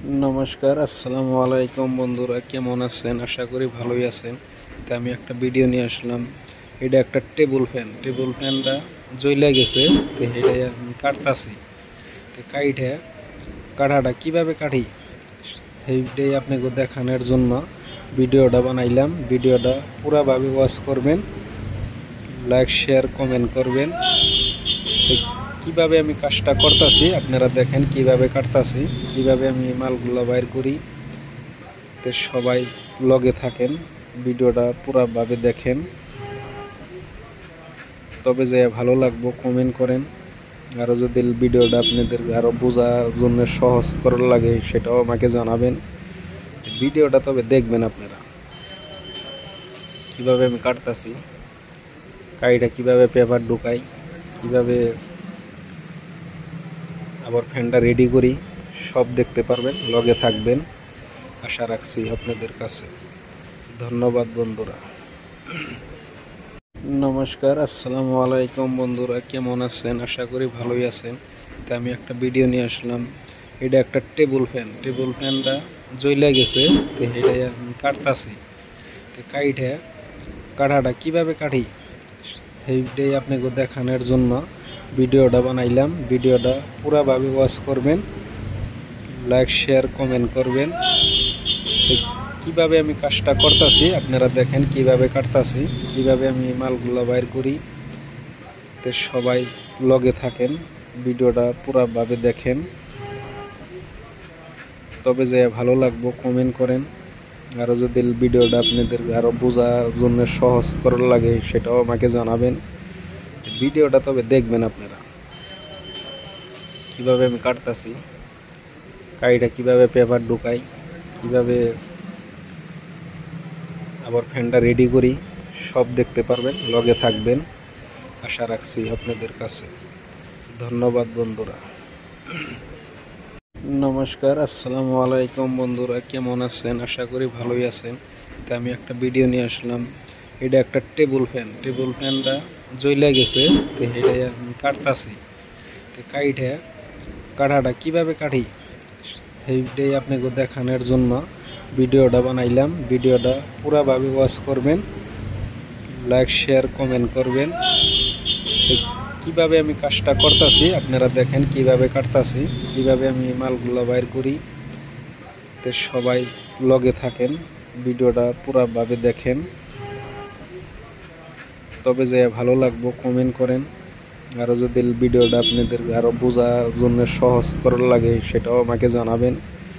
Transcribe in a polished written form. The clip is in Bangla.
নমস্কার, আসসালামু আলাইকুম বন্ধুরা, কেমন আছেন? আশা করি ভালোই আছেন। তো আমি একটা ভিডিও নিয়ে আসলাম। এটা একটা টেবিল ফ্যানটা জ্বলে গেছে। তো এটা আমি কাটতাছি। তো কাঠাটা কিভাবে কাটি এইটাই আপনাকে দেখানোর জন্য ভিডিওটা বানাইলাম। ভিডিওটা পুরাভাবে ওয়াচ করবেন, লাইক শেয়ার কমেন্ট করবেন। তো কিভাবে আমি কাজটা করতেছি আপনারা দেখেন, কিভাবে কাটতাছি, কিভাবে আমি মালগুলো বাইর করি। তো সবাই লগে থাকেন, ভিডিওটা পুরাভাবে দেখেন, তবে যে ভালো লাগবো কমেন্ট করেন। আরও যদি ভিডিওটা আপনাদের আরও বোঝার জন্য সহজ করার লাগে সেটাও আমাকে জানাবেন। ভিডিওটা তবে দেখবেন আপনারা, কিভাবে আমি কাটতাছি, কাইটা কিভাবে পেপার ঢুকাই, কিভাবে আবার ফ্যানটা রেডি করি, সব দেখতে পারবেন। লগে থাকবেন, আশা রাখছি আপনাদের কাছে। ধন্যবাদ বন্ধুরা। নমস্কার, আসসালামু আলাইকুম বন্ধুরা, কেমন আছেন? আশা করি ভালোই আছেন। তো আমি একটা ভিডিও নিয়ে আসলাম। এটা একটা টেবিল ফ্যানটা জ্বলে গেছে। তো এটা আমি কাটতাছি। তো কাঠাটা কিভাবে কাটি এইটাই আপনাকে দেখানোর জন্য ভিডিওটা বানাইলাম। ভিডিওটা পুরাভাবে ওয়াচ করবেন, লাইক শেয়ার কমেন্ট করবেন। তো কিভাবে আমি কাজটা করতেছি আপনারা দেখেন, কিভাবে কাটতাছি, কিভাবে আমি মালগুলো বাইর করি। তো সবাই লগে থাকেন, ভিডিওটা পুরাভাবে দেখেন, তবে যে ভালো লাগবো কমেন্ট করেন। আরও যদি ভিডিওটা আপনাদের আরও বোঝার জন্য সহজ করার লাগে সেটাও আমাকে জানাবেন। ভিডিওটা তবে দেখবেন আপনারা, কিভাবে আমি কাটতাছি, কাইটা কিভাবে পেপার ঢুকাই, কিভাবে আবার ফ্যানটা রেডি করি, সব দেখতে পারবেন। লগে থাকবেন, আশা রাখছি আপনাদের কাছে। ধন্যবাদ বন্ধুরা। নমস্কার, আসসালামু আলাইকুম বন্ধুরা, কেমন আছেন? আশা করি ভালোই আছেন। তো আমি একটা ভিডিও নিয়ে আসলাম। এটা একটা টেবিল ফ্যানটা জ্বলে গেছে। তো এটা আমি কাটতাছি। তো কাঠাটা কিভাবে কাটি এইটাই আপনাকে দেখানোর জন্য ভিডিওটা বানাইলাম। ভিডিওটা পুরাভাবে ওয়াচ করবেন, লাইক শেয়ার কমেন্ট করবেন। তো কিভাবে আমি কাজটা করতেছি আপনারা দেখেন, কিভাবে কাটতাছি, কিভাবে আমি মালগুলো বাইর করি। তো সবাই লগে থাকেন, ভিডিওটা পুরাভাবে দেখেন, তবে যে ভালো লাগবো কমেন্ট করেন। আরও যদি ভিডিওটা আপনাদের আরও বোঝার জন্য সহজ করার লাগে সেটাও আমাকে জানাবেন।